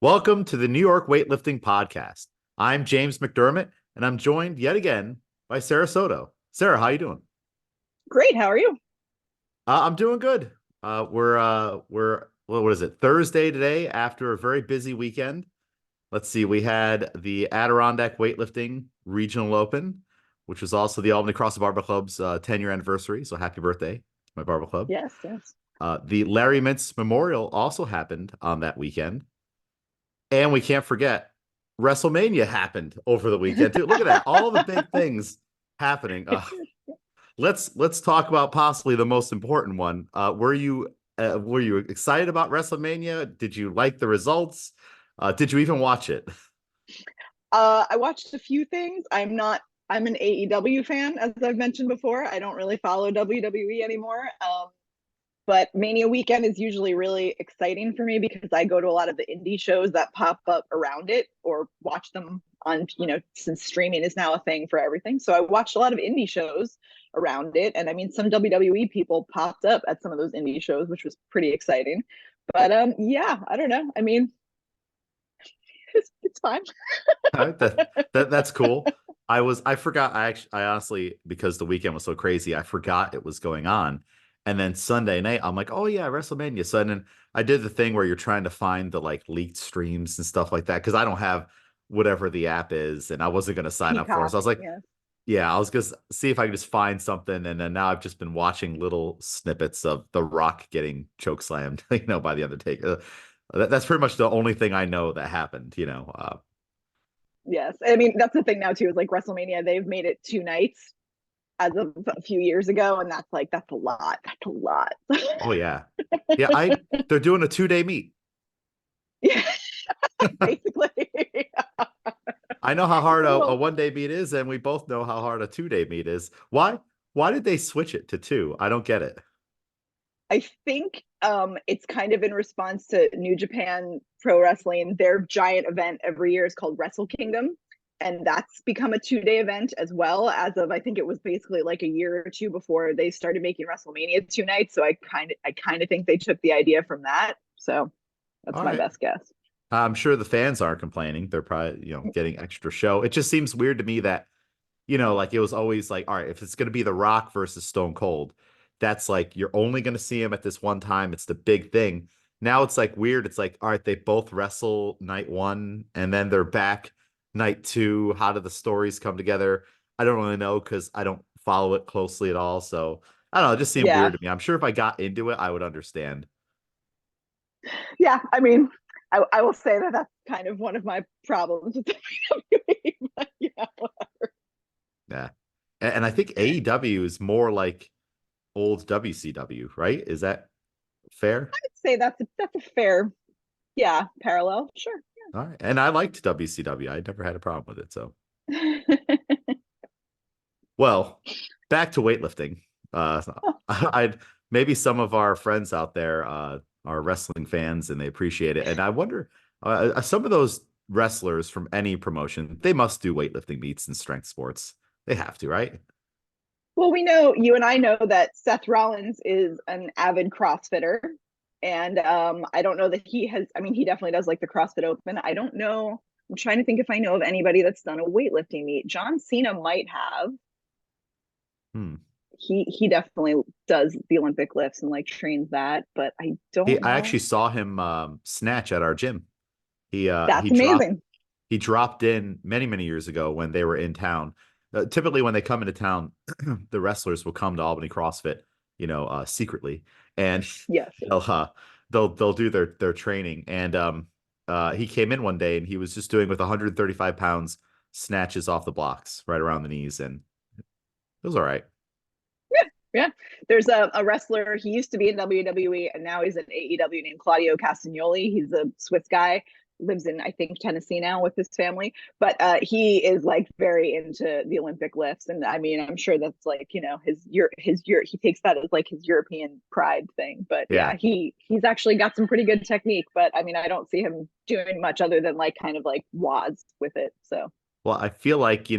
Welcome to the New York Weightlifting Podcast. I'm James McDermott, and I'm joined yet again by Sara Soto. Sara, how you doing? Great. How are you? I'm doing good. We're what is it? Thursday today after a very busy weekend. Let's see. We had the Adirondack Weightlifting Regional Open, which was also the Albany CrossFit Barbell Club's 10-year anniversary. So happy birthday to my Barbell Club. Yes, yes. The Larry Mintz Memorial also happened on that weekend. And we can't forget WrestleMania happened over the weekend too. Look at that. All the big things happening. Let's talk about possibly the most important one. Were you excited about WrestleMania? Did you like the results? Did you even watch it? I watched a few things. I'm an AEW fan, as I've mentioned before. I don't really follow WWE anymore. But Mania weekend is usually really exciting for me because I go to a lot of the indie shows that pop up around it or watch them on, since streaming is now a thing for everything. So I watched a lot of indie shows around it. And I mean, some WWE people popped up at some of those indie shows, which was pretty exciting. But yeah, I don't know. I mean, it's fine. That's cool. I forgot. I honestly, because the weekend was so crazy, I forgot it was going on. And then Sunday night, I'm like, oh yeah, WrestleMania. So then I did the thing where you're trying to find the like leaked streams and stuff like that because I don't have whatever the app is, and I wasn't gonna sign up for it. Peacock. So I was like, Yeah. yeah, I was gonna see if I could just find something. And then now I've just been watching little snippets of The Rock getting choke slammed, by the Undertaker. That's pretty much the only thing I know that happened. Yes. I mean, that's the thing now too, is like WrestleMania, they've made it two nights as of a few years ago, and that's a lot. That's a lot. Oh yeah. Yeah, they're doing a 2-day meet. Yeah, basically. I know how hard a Well, 1-day meet is, and we both know how hard a 2-day meet is. Why did they switch it to two? I don't get it. I think it's kind of in response to New Japan Pro Wrestling. Their giant event every year is called Wrestle Kingdom, and that's become a 2-day event as well. As of I think it was basically like a year or two before they started making WrestleMania 2 nights. So I kind of think they took the idea from that. So that's All my right. best guess. I'm sure the fans aren't complaining. They're probably, getting extra show. It just seems weird to me that, like it was always like, all right, if it's going to be The Rock versus Stone Cold, that's like you're only going to see him at this one time. It's the big thing. Now it's like weird. It's like, all right, they both wrestle night one and then they're back night two. How do the stories come together? I don't really know because I don't follow it closely at all. So I don't know. It just seemed weird Yeah, to me. I'm sure if I got into it, I would understand. yeah. I mean, I will say that that's kind of one of my problems with WWE. But yeah, Yeah. And I think AEW is more like old WCW, right? Is that fair? I'd say that's a fair, yeah, parallel. Sure. All right. And I liked WCW. I never had a problem with it. So, well, back to weightlifting. I'd maybe some of our friends out there are wrestling fans and they appreciate it. And I wonder, some of those wrestlers from any promotion, they must do weightlifting meets and strength sports. They have to, right? Well, we know you and I know that Seth Rollins is an avid CrossFitter, and I don't know that he has. I mean, he definitely does like the CrossFit Open. I don't know. I'm trying to think if I know of anybody that's done a weightlifting meet. John Cena might have. Hmm. He definitely does the Olympic lifts and like trains that, but I don't I actually know. saw him snatch at our gym. He uh That's he dropped amazing. he dropped in many, many years ago when they were in town. Typically, when they come into town, the wrestlers will come to Albany CrossFit, secretly, and Yes. they'll uh, they'll do their training. And he came in one day and he was just doing with 135 pounds snatches off the blocks right around the knees, and it was all right. Yeah, yeah. There's a wrestler. He used to be in WWE and now he's in AEW named Claudio Castagnoli. He's a Swiss guy, lives in I think Tennessee now with his family. But he is like very into the Olympic lifts, and I mean I'm sure that's like his he takes that as like his European pride thing. But Yeah. yeah, he's actually got some pretty good technique. But I mean I don't see him doing much other than like kind of like wads with it. So Well, I feel like,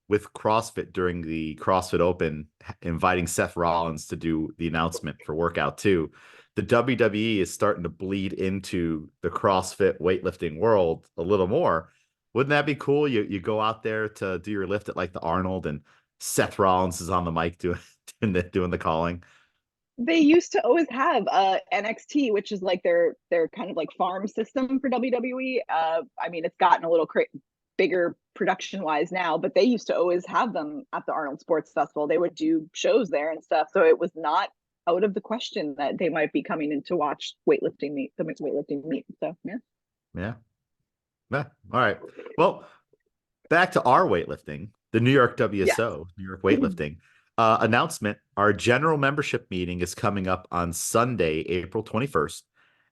with CrossFit during the CrossFit Open, inviting Seth Rollins to do the announcement for workout too. the WWE is starting to bleed into the CrossFit weightlifting world a little more. Wouldn't that be cool? You go out there to do your lift at like the Arnold, and Seth Rollins is on the mic doing doing the calling. They used to always have NXT, which is like their kind of like farm system for WWE. I mean, it's gotten a little bigger production wise now, but they used to always have them at the Arnold Sports Festival. They would do shows there and stuff, so it was not out of the question that they might be coming in to watch weightlifting meet, the mixed weightlifting meet. So yeah, Yeah. Yeah. All right. Well, back to our weightlifting, the New York yes. WSO, New York Weightlifting announcement. Our general membership meeting is coming up on Sunday, April 21st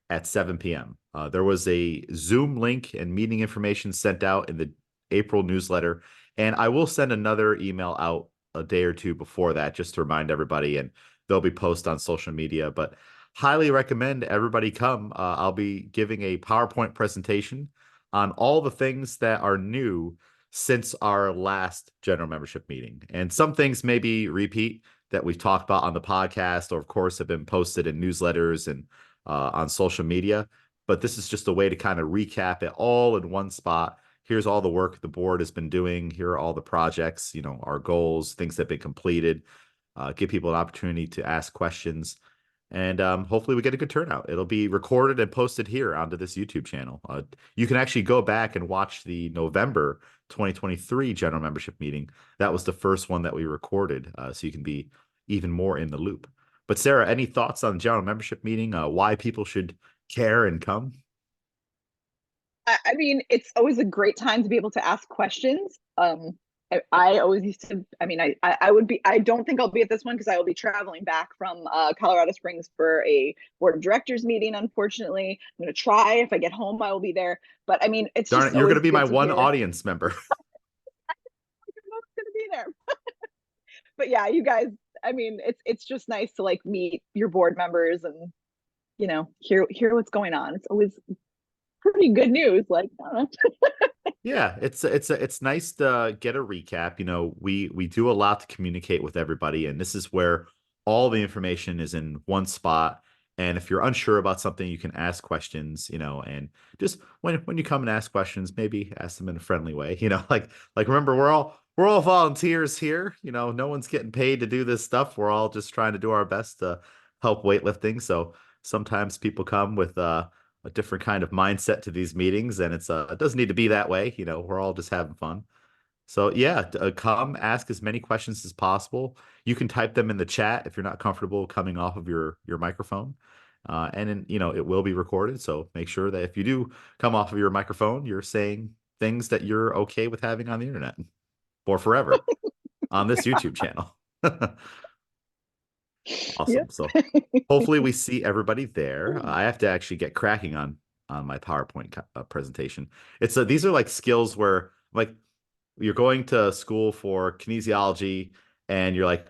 at 7 p.m. There was a Zoom link and meeting information sent out in the April newsletter. And I will send another email out a day or two before that just to remind everybody. And they'll be posted on social media. But highly recommend everybody come. I'll be giving a PowerPoint presentation on all the things that are new since our last general membership meeting. And some things maybe repeat that we've talked about on the podcast, or of course have been posted in newsletters and on social media. But this is just a way to kind of recap it all in one spot. Here's all the work the board has been doing. Here are all the projects, our goals, things that have been completed. Give people an opportunity to ask questions. And hopefully we get a good turnout. It'll be recorded and posted here onto this YouTube channel. You can actually go back and watch the November 2023 general membership meeting. That was the first one that we recorded, so you can be even more in the loop. But Sara, any thoughts on the general membership meeting? Why people should care and come? I mean, it's always a great time to be able to ask questions. I always used to, I mean, I would be, I don't think I'll be at this one because I will be traveling back from Colorado Springs for a board of directors meeting. Unfortunately, I'm going to try. If I get home, I will be there. But I mean, it's Darn just it, you're going always to be my good to one hear. audience member. I'm going to be there. But yeah, you guys, I mean, it's just nice to like meet your board members and, hear what's going on. It's always pretty good news. Like, I don't know. Yeah, it's nice to get a recap. We do a lot to communicate with everybody, and this is where all the information is in one spot. And if you're unsure about something, you can ask questions, and just when you come and ask questions, maybe ask them in a friendly way. Like remember, we're all volunteers here. No one's getting paid to do this stuff. We're all just trying to do our best to help weightlifting. So sometimes people come with a different kind of mindset to these meetings, and it doesn't need to be that way. We're all just having fun. So yeah, come ask as many questions as possible. You can type them in the chat if you're not comfortable coming off of your microphone. And then, it will be recorded. So make sure that if you do come off of your microphone, you're saying things that you're okay with having on the internet for forever on this YouTube channel. Yep. Awesome. So hopefully we see everybody there. I have to actually get cracking on my PowerPoint presentation. These are like skills where like you're going to school for kinesiology and you're like,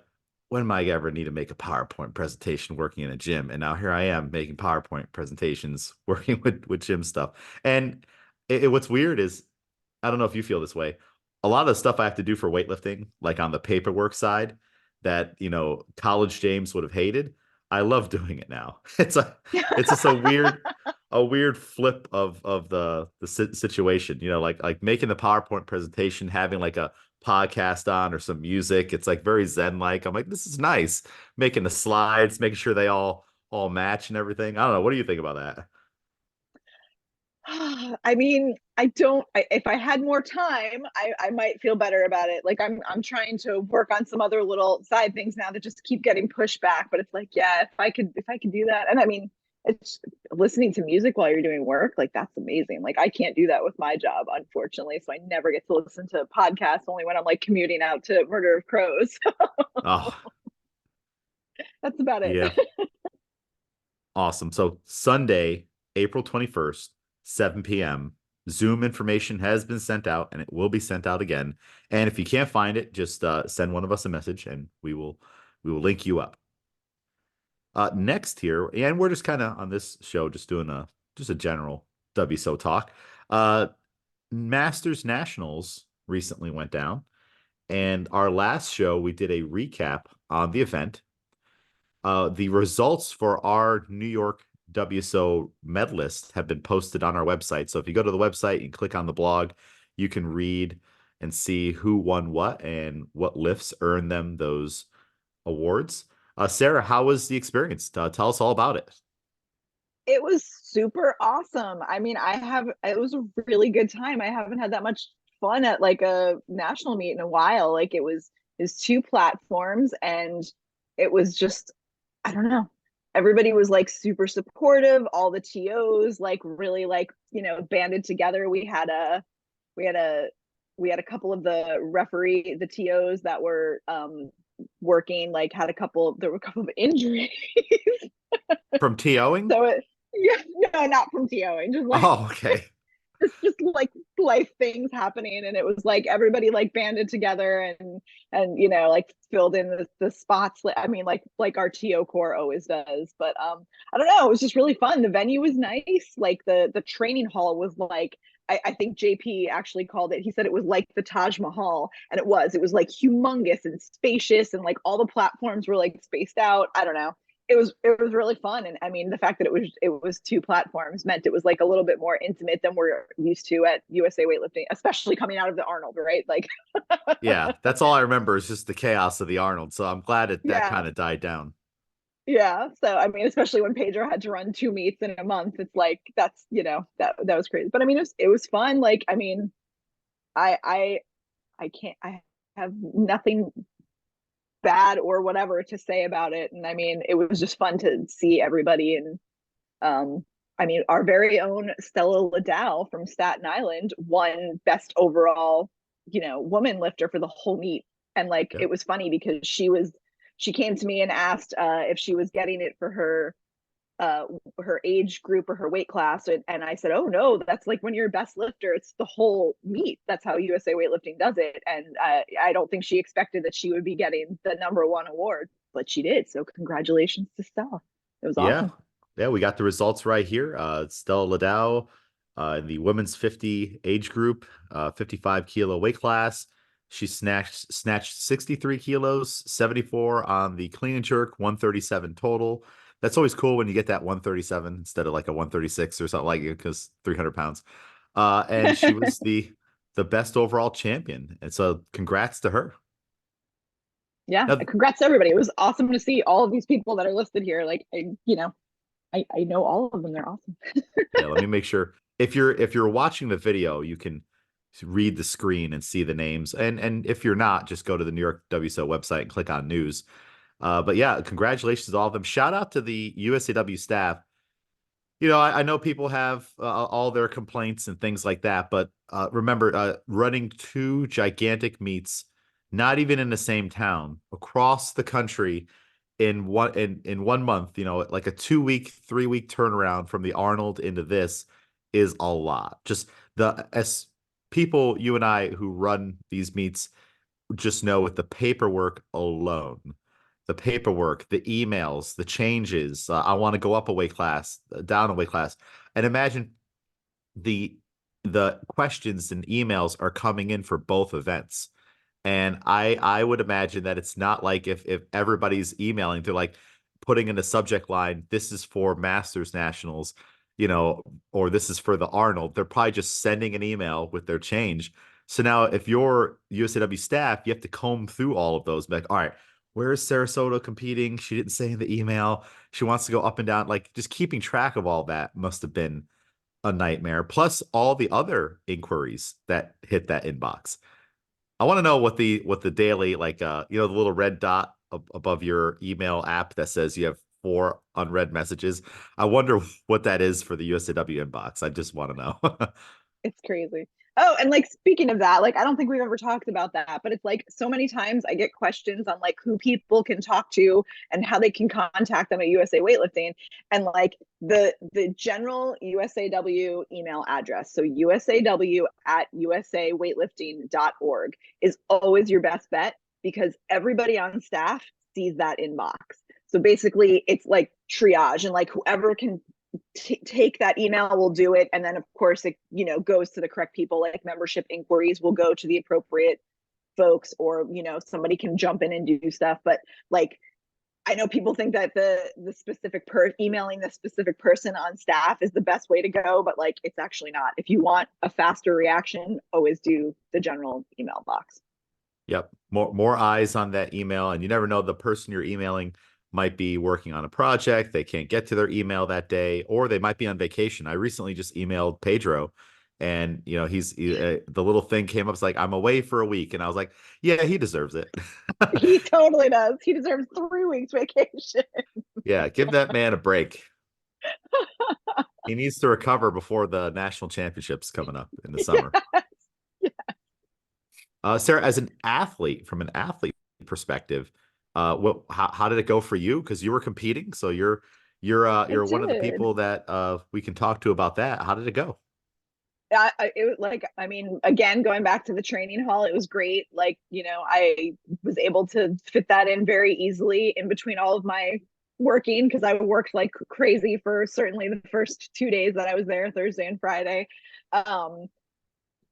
when am I ever need to make a PowerPoint presentation working in a gym? And now here I am making PowerPoint presentations working with gym stuff. And what's weird is, I don't know if you feel this way. A lot of the stuff I have to do for weightlifting, like on the paperwork side, that college James would have hated. I love doing it now. It's just a weird flip of the situation. Like making the PowerPoint presentation, having like a podcast on or some music. It's like very zen like. I'm like, this is nice. Making the slides, making sure they all match and everything. I don't know. What do you think about that? I mean, if I had more time, I might feel better about it. Like I'm trying to work on some other little side things now that just keep getting pushed back. But it's like, yeah, if I could do that. And I mean, it's listening to music while you're doing work, like that's amazing. Like I can't do that with my job, unfortunately. So I never get to listen to podcasts only when I'm like commuting out to Murder of Crows. Oh, That's about it. yeah. Awesome. So Sunday, April 21st, 7 p.m. Zoom information has been sent out and it will be sent out again. And if you can't find it, just send one of us a message and we will link you up. Next here, and we're just kind of on this show just doing a general WSO talk. Masters Nationals recently went down, and our last show we did a recap on the event. The results for our New York WSO medalists have been posted on our website. So if you go to the website and click on the blog, you can read and see who won what and what lifts earned them those awards. Sara, how was the experience? Tell us all about it. It was super awesome. I mean, it was a really good time. I haven't had that much fun at like a national meet in a while. Like it was two platforms and it was just, I don't know. Everybody was like super supportive. All the TOs like really like, banded together. We had a we had a couple of the TOs that were working, like there were a couple of injuries. From TOing? So yeah, no, not from TOing, just like Oh, okay. just like life things happening, and it was like everybody like banded together and like filled in the spots. I mean, like our TO core always does. But I don't know, it was just really fun. The venue was nice. Like the training hall was like, I think JP actually called it. He said it was like the Taj Mahal, and it was like humongous and spacious, and like all the platforms were like spaced out. I don't know, it was really fun. And I mean, the fact that it was two platforms meant it was like a little bit more intimate than we're used to at USA weightlifting, especially coming out of the Arnold, right? Like Yeah, that's all I remember is just the chaos of the Arnold. So I'm glad that yeah, kind of died down. yeah. So I mean, especially when Pedro had to run two meets in a month, it's like that's that was crazy. But I mean, it was fun. Like I mean, I I can't I have nothing bad or whatever to say about it. And I mean, it was just fun to see everybody. And I mean, our very own Stella Ladow from Staten Island won best overall, woman lifter for the whole meet. And like, Yep. it was funny because she came to me and asked if she was getting it for uh, her age group or her weight class. And I said, oh no, that's like when you're best lifter, it's the whole meet. That's how USA weightlifting does it. And I don't think she expected that she would be getting the number one award, but she did. So congratulations to Stella. It was Yeah. awesome. Yeah, we got the results right here. Stella Ladow, in the women's 50 age group, 55 kilo weight class. She snatched 63 kilos, 74 on the clean and jerk, 137 total. That's always cool when you get that 137 instead of like a 136 or something like it, because 300 pounds. And she was the best overall champion. And so congrats to her. Yeah, Now, congrats to everybody. It was awesome to see all of these people that are listed here. Like, I know all of them. They're awesome. yeah, let me make sure. If you're watching the video, you can read the screen and see the names. And if you're not, just go to the New York WSO website and click on news. But yeah, congratulations to all of them. Shout out to the USAW staff. I know people have all their complaints and things like that, but remember, running two gigantic meets, not even in the same town, across the country in 1 month, like a 2 week, 3 week turnaround from the Arnold into this is a lot. Just as people, you and I who run these meets just know with the paperwork alone, the paperwork, the emails, the changes. I want to go up a weight class, down a weight class, and imagine the the questions and emails are coming in for both events. And I would imagine that it's not like if everybody's emailing, they're like putting in the subject line, this is for Masters Nationals, or this is for the Arnold. They're probably just sending an email with their change. So now if you're USAW staff, you have to comb through all of those. Like, all right, where is Sarasota competing? She didn't say in the email. She wants to go up and down. Like just keeping track of all that must have been a nightmare. Plus all the other inquiries that hit that inbox. I want to know what the daily, like, the little red dot above your email app that says you have four unread messages. I wonder what that is for the USAW inbox. I just want to know. It's crazy. Oh, and like speaking of that, like I don't think we've ever talked about that, but it's like so many times I get questions on like who people can talk to and how they can contact them at USA Weightlifting, and like the general USAW email address, so USAW at usaweightlifting.org is always your best bet because everybody on staff sees that inbox. So basically, it's like triage, and like whoever can take that email will do it, and then of course it goes to the correct people. Like membership inquiries will go to the appropriate folks, or somebody can jump in and do stuff. But like I know people think that the specific emailing the specific person on staff is the best way to go, but like it's actually not. If you want a faster reaction, always do the general email box. Yep. More eyes on that email. And you never know, the person you're emailing might be working on a project. They can't get to their email that day, or they might be on vacation. I recently just emailed Pedro and the little thing came up. It's like, I'm away for a week. And I was like, yeah, he deserves it. He totally does. He deserves 3 weeks vacation. Yeah. Give that man a break. He needs to recover before the national championships coming up in the summer. Yes. Yeah. Sara, as an athlete, from an athlete perspective, how did it go for you? Because you were competing, so I you're one of the did. people that we can talk to about that. How did it go? It was like, I mean, again, going back to the training hall, it was great. Like, I was able to fit that in very easily in between all of my working because I worked like crazy for certainly the first 2 days that I was there, Thursday and Friday. Um,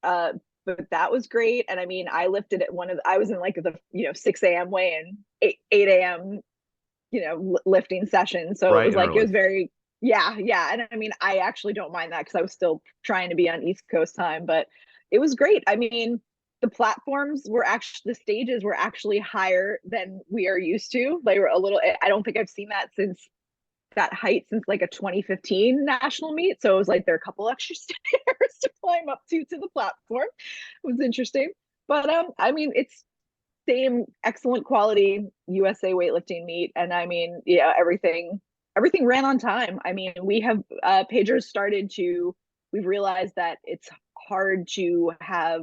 uh, but that was great. And I mean, I lifted at I was in like the, 6 a.m. weigh in, 8 a.m., lifting session. So it Bright was and like, it early. was very, yeah, yeah. And I mean, I actually don't mind that because I was still trying to be on East Coast time, but it was great. I mean, the stages were actually higher than we are used to. They were a little, I don't think I've seen that height since like a 2015 national meet. So it was like there are a couple extra stairs to climb up to the platform. It was interesting. But I mean, it's same excellent quality USA weightlifting meet. And I mean, yeah, everything ran on time. I mean, we have we've realized that it's hard to have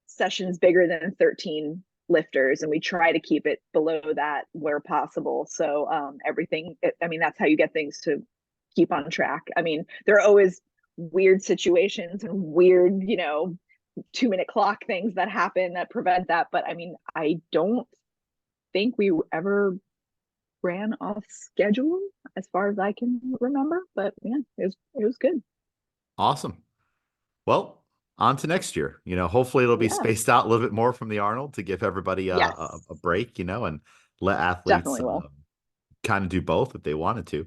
sessions bigger than 13 lifters, and we try to keep it below that where possible. So I mean, that's how you get things to keep on track. I mean, there are always weird situations and weird, 2-minute clock things that happen that prevent that. But I mean, I don't think we ever ran off schedule as far as I can remember. But yeah, it was good. Awesome. Well, on to next year. Hopefully it'll be Yeah, spaced out a little bit more from the Arnold to give everybody yes, a break, and let athletes definitely will. kind of do both if they wanted to.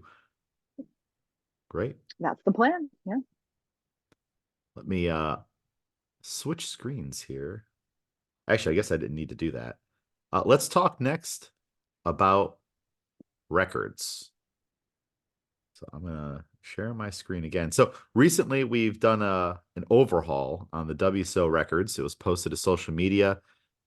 Great. That's the plan. Yeah. Let me switch screens here. Actually, I guess I didn't need to do that. Let's talk next about records. So I'm gonna share my screen again. So recently we've done an overhaul on the WSO records. It was posted to social media.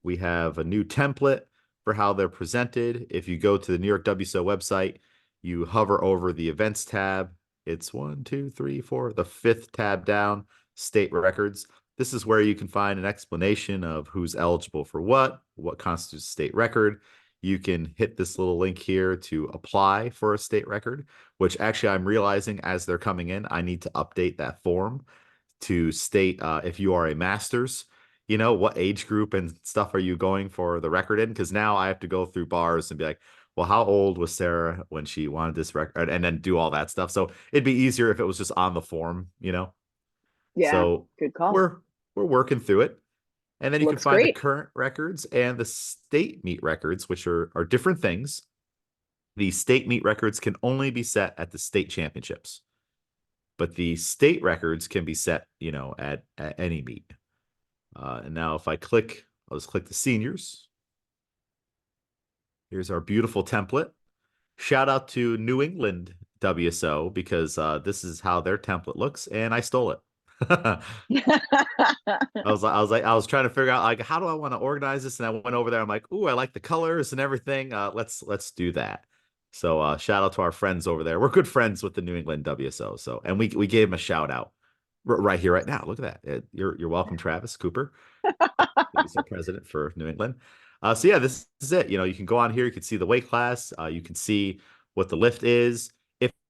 We have a new template for how they're presented. If you go to the New York WSO website, you hover over the events tab. It's one, two, three, four, the fifth tab down, state records. This is where you can find an explanation of who's eligible for what constitutes a state record. You can hit this little link here to apply for a state record, which actually I'm realizing as they're coming in, I need to update that form to state if you are a master's, what age group and stuff are you going for the record in? Because now I have to go through bars and be like, well, how old was Sara when she wanted this record? And then do all that stuff. So it'd be easier if it was just on the form. Yeah, So good call. we're working through it. And then you can Looks find the great. current records and the state meet records, which are different things. The state meet records can only be set at the state championships, but the state records can be set, at any meet. And now if I'll just click the seniors. Here's our beautiful template. Shout out to New England WSO because this is how their template looks, and I stole it. I was trying to figure out like how do I want to organize this, and I went over there. I'm like, ooh, I like the colors and everything. Let's do that. So shout out to our friends over there. We're good friends with the New England WSO. So and we gave him a shout out right here, right now. Look at that. You're welcome, Travis Cooper, WSO president for New England. So yeah, this is it. You can go on here. You can see the weight class. You can see what the lift is.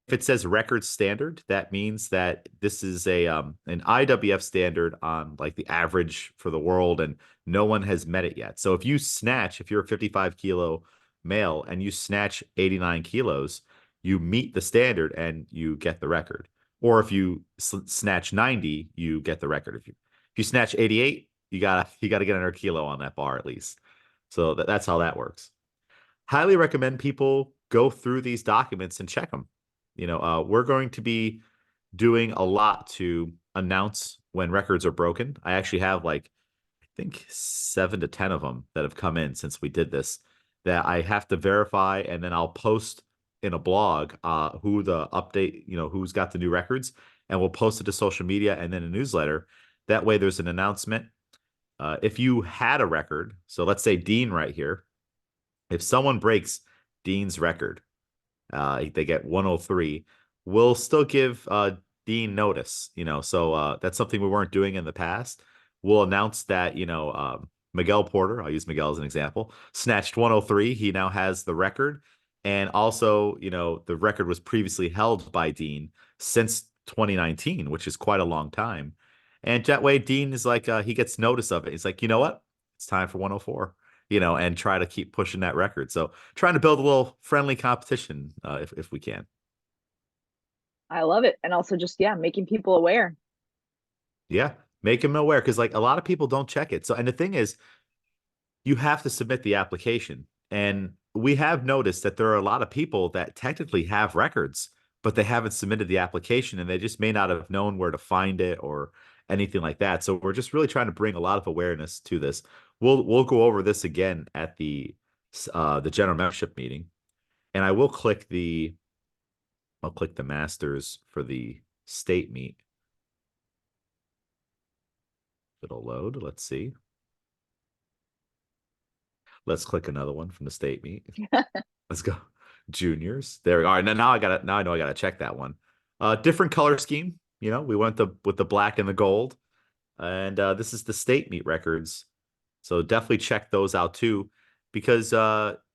If it says record standard, that means that this is an IWF standard on like the average for the world, and no one has met it yet. So if you're a 55 kilo male and you snatch 89 kilos, you meet the standard and you get the record. Or if you snatch 90, you get the record. If you snatch 88, you gotta get another kilo on that bar at least. So that's how that works. Highly recommend people go through these documents and check them. We're going to be doing a lot to announce when records are broken. I actually have like, I think 7 to 10 of them that have come in since we did this that I have to verify, and then I'll post in a blog who the update, who's got the new records, and we'll post it to social media and then a newsletter. That way there's an announcement. If you had a record, so let's say Dean right here, if someone breaks Dean's record, they get 103. We'll still give Dean notice, so that's something we weren't doing in the past. We'll announce that, Miguel Porter, I'll use Miguel as an example, snatched 103. He now has the record. And also, the record was previously held by Dean since 2019, which is quite a long time. And that way, Dean is like, he gets notice of it. He's like, you know what? It's time for 104, and try to keep pushing that record. So trying to build a little friendly competition if we can. I love it. And also just, yeah, making people aware. Yeah, make them aware because like a lot of people don't check it. So, and the thing is, you have to submit the application. And we have noticed that there are a lot of people that technically have records, but they haven't submitted the application and they just may not have known where to find it or anything like that. So we're just really trying to bring a lot of awareness to this. We'll go over this again at the general membership meeting. And I'll click the masters for the state meet. It'll load. Let's see. Let's click another one from the state meet. Let's go. Juniors. There we are. Now I know I gotta check that one. Different color scheme. We went with the black and the gold. And this is the state meet records. So definitely check those out too, because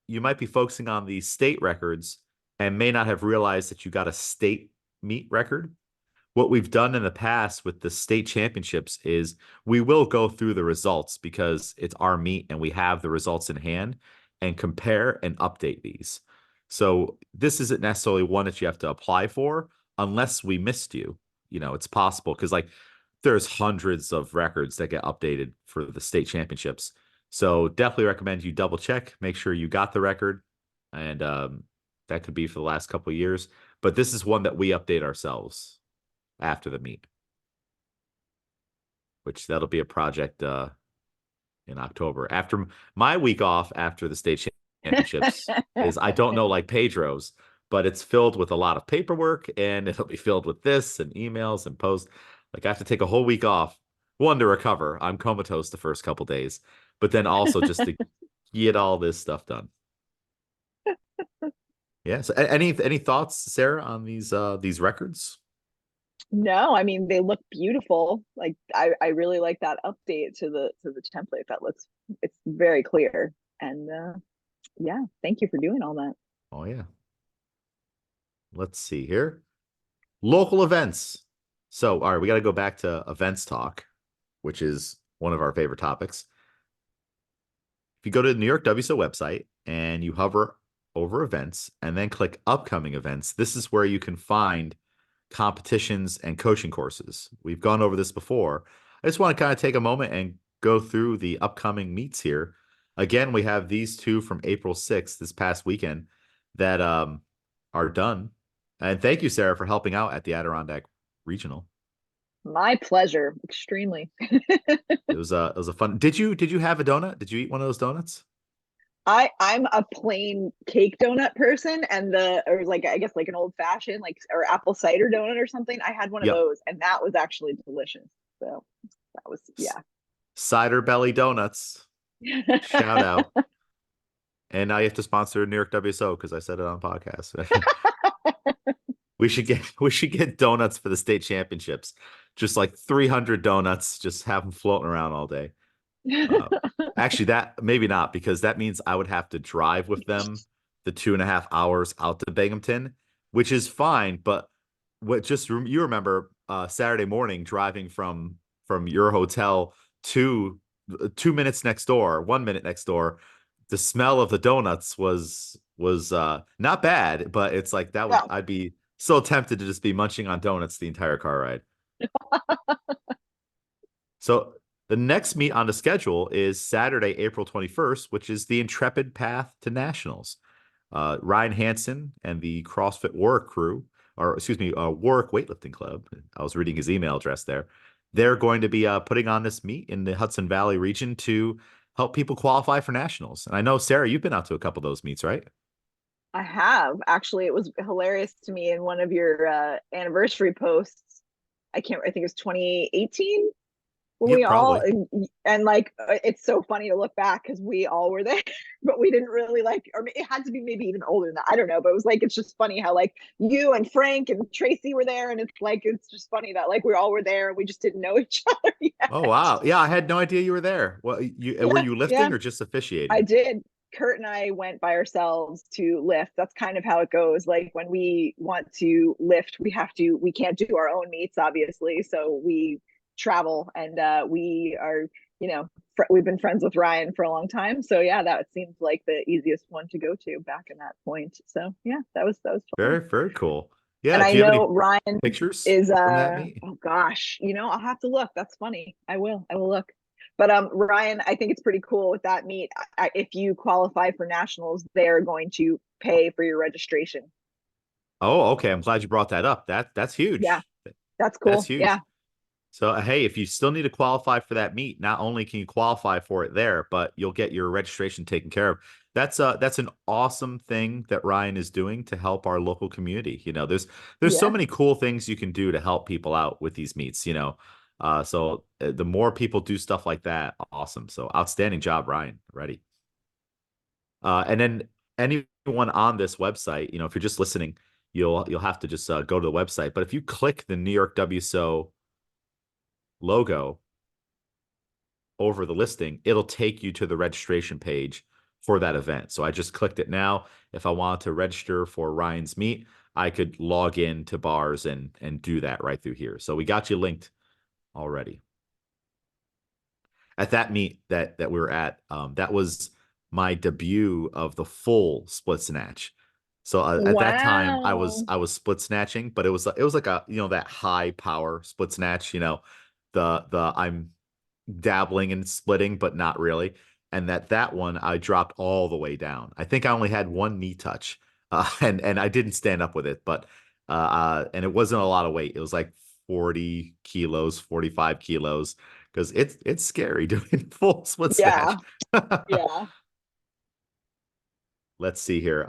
you might be focusing on the state records and may not have realized that you got a state meet record. What we've done in the past with the state championships is we will go through the results because it's our meet and we have the results in hand and compare and update these. So this isn't necessarily one that you have to apply for unless we missed you. It's possible because like there's hundreds of records that get updated for the state championships. So definitely recommend you double check, make sure you got the record. And that could be for the last couple of years. But this is one that we update ourselves after the meet, which that'll be a project in October. After my week off after the state championships is I don't know like Pedro's, but it's filled with a lot of paperwork and it'll be filled with this and emails and posts. Like I have to take a whole week off, one to recover. I'm comatose the first couple days, but then also just to get all this stuff done. Yeah. So any thoughts, Sarah, on these records? No, I mean they look beautiful. Like I really like that update to the template. It's very clear. And yeah, thank you for doing all that. Oh yeah. Let's see here. Local events. So, all right, we got to go back to events talk, which is one of our favorite topics. If you go to the New York WSO website and you hover over events and then click upcoming events, this is where you can find competitions and coaching courses. We've gone over this before. I just want to kind of take a moment and go through the upcoming meets here. Again, we have these two from April 6th, this past weekend, that are done. And thank you, Sarah, for helping out at the Adirondack Regional. My pleasure, extremely. It was a fun. Did you have a donut? Did you eat one of those donuts? I'm a plain cake donut person, and or like I guess like an old fashioned like or apple cider donut or something. I had one of Yep. those, and that was actually delicious. So that was yeah. Cider Belly Donuts. Shout out. And now you have to sponsor New York WSO because I said it on podcast. We should get donuts for the state championships. Just like 300 donuts, just have them floating around all day. Actually, that maybe not because that means I would have to drive with them the 2.5 hours out to Binghamton, which is fine. But you remember Saturday morning driving from your hotel to 2 minutes next door, 1 minute next door. The smell of the donuts was not bad, but it's like I'd be so tempted to just be munching on donuts the entire car ride. So the next meet on the schedule is Saturday, April 21st, which is the Intrepid Path to Nationals. Ryan Hansen and the CrossFit Warwick crew, or excuse me, Warwick Weightlifting Club. I was reading his email address there. They're going to be putting on this meet in the Hudson Valley region to help people qualify for nationals. And I know, Sarah, you've been out to a couple of those meets, right? I have actually. It was hilarious to me in one of your anniversary posts. I think it was 2018 when Yep, we all probably. and like it's so funny to look back because we all were there, but we didn't really like, or it had to be maybe even older than that. I don't know, but it was like it's just funny how like you and Frank and Tracy were there, and it's like it's just funny that like we all were there and we just didn't know each other yet. Oh, wow. Yeah, I had no idea you were there. Well, were Yeah, you yeah, lifting or just I officiating? did. Kurt and I went by ourselves to lift. That's kind of how it goes. Like when we want to lift, we can't do our own meets, obviously. So we travel and we are, you know, we've been friends with Ryan for a long time. So yeah, that seems like the easiest one to go to back in that point. So yeah, that was fun. Very, very cool. And Yeah. I Do you have know any Ryan pictures is from that meet? oh gosh, I'll have to look. That's funny. I will look. But Ryan, I think it's pretty cool with that meet. If you qualify for nationals, they're going to pay for your registration. Oh, okay. I'm glad you brought that up. That's Yeah, huge. that's That's cool. huge. Yeah. So, hey, if you still need to qualify for that meet, not only can you qualify for it there, but you'll get your registration taken care of. That's an awesome thing that Ryan is doing to help our local community. There's so Yeah. many cool things you can do to help people out with these meets. So the more people do stuff like that, awesome. So outstanding job, Ryan. Ready. And then anyone on this website, if you're just listening, you'll have to just go to the website. But if you click the New York WSO logo over the listing, it'll take you to the registration page for that event. So I just clicked it now. If I wanted to register for Ryan's meet, I could log in to bars and do that right through here. So we got you linked already. At that meet that we were at, that was my debut of the full split snatch. So at that time, I was Wow. I was split snatching, but it was like a that high power split snatch. The I'm dabbling and splitting, but not really. And that one I dropped all the way down. I think I only had one knee touch, and I didn't stand up with it, but and it wasn't a lot of weight. It was like 40 kilos, 45 kilos, because it's scary doing full split Yeah. snatch. Yeah. Let's see here.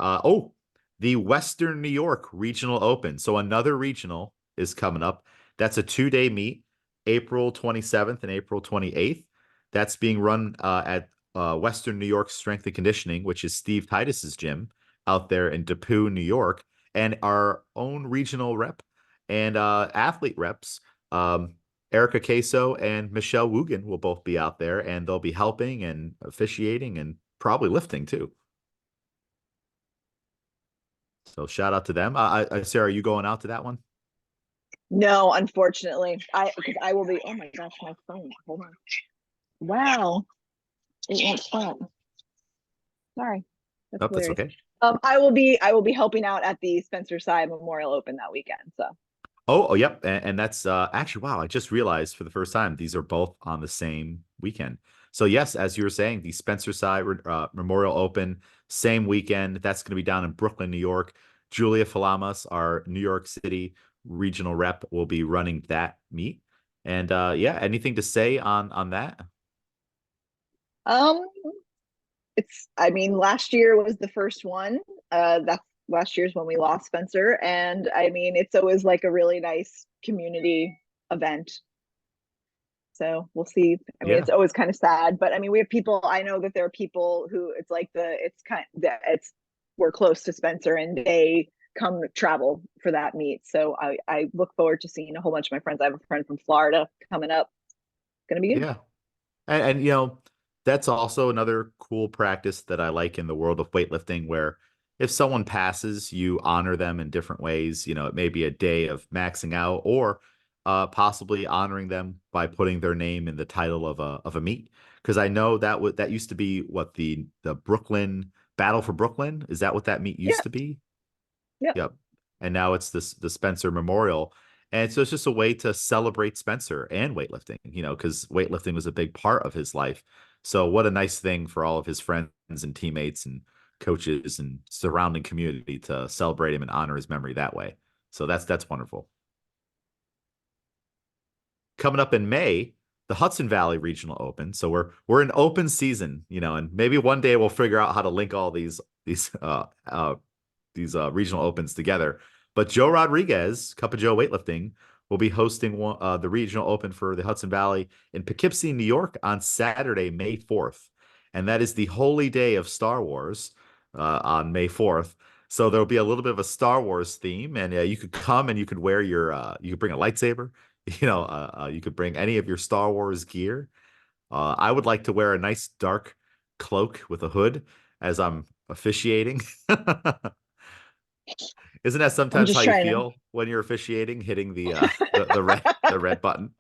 The Western New York Regional Open. So another regional is coming up. That's a 2-day meet, April 27th and April 28th. That's being run at Western New York Strength and Conditioning, which is Steve Titus's gym out there in DePuy, New York, and our own regional rep and athlete reps. Erica Queso and Michelle Woogan will both be out there, and they'll be helping and officiating and probably lifting too. So shout out to them. Sarah, are you going out to that one? No, unfortunately. Because I will be, oh my gosh, my phone. Hold on. Wow. It won't stop. Sorry. That's Nope, that's hilarious. okay. I will be helping out at the Spencer Side Memorial Open that weekend. So Oh, yep. And that's actually, wow, I just realized for the first time these are both on the same weekend. So yes, as you were saying, the Spencer Side Memorial Open, same weekend. That's going to be down in Brooklyn, New York. Julia Falamas, our New York City regional rep, will be running that meet. And yeah, anything to say on that? um I mean, last year was the first one. That's last year's when we lost Spencer. And I mean, it's always like a really nice community event. So we'll see. I mean, Yeah. it's always kind of sad, but I mean, we have people. I know that there are people who it's like it's kind of that it's we're close to Spencer and they come travel for that meet. So I look forward to seeing a whole bunch of my friends. I have a friend from Florida coming up. It's gonna be good. Yeah. And that's also another cool practice that I like in the world of weightlifting, where if someone passes, you honor them in different ways. It may be a day of maxing out or possibly honoring them by putting their name in the title of a meet. Because I know that used to be what the Brooklyn Battle for Brooklyn, is that what that meet Yeah. used to be? Yeah. Yep. And now it's the Spencer Memorial. And so it's just a way to celebrate Spencer and weightlifting, because weightlifting was a big part of his life. So what a nice thing for all of his friends and teammates and coaches and surrounding community to celebrate him and honor his memory that way. So that's wonderful. Coming up in May, the Hudson Valley Regional Open. So we're in open season, and maybe one day we'll figure out how to link all these regional opens together. But Joe Rodriguez, Cup of Joe Weightlifting, will be hosting the regional open for the Hudson Valley in Poughkeepsie, New York on Saturday, May 4th. And that is the holy day of Star Wars on May 4th. So there'll be a little bit of a Star Wars theme, and you could come and you could wear you could bring a lightsaber, you could bring any of your Star Wars gear. I would like to wear a nice dark cloak with a hood as I'm officiating. Isn't that I'm sometimes how just you trying to. feel when you're officiating, hitting the red button?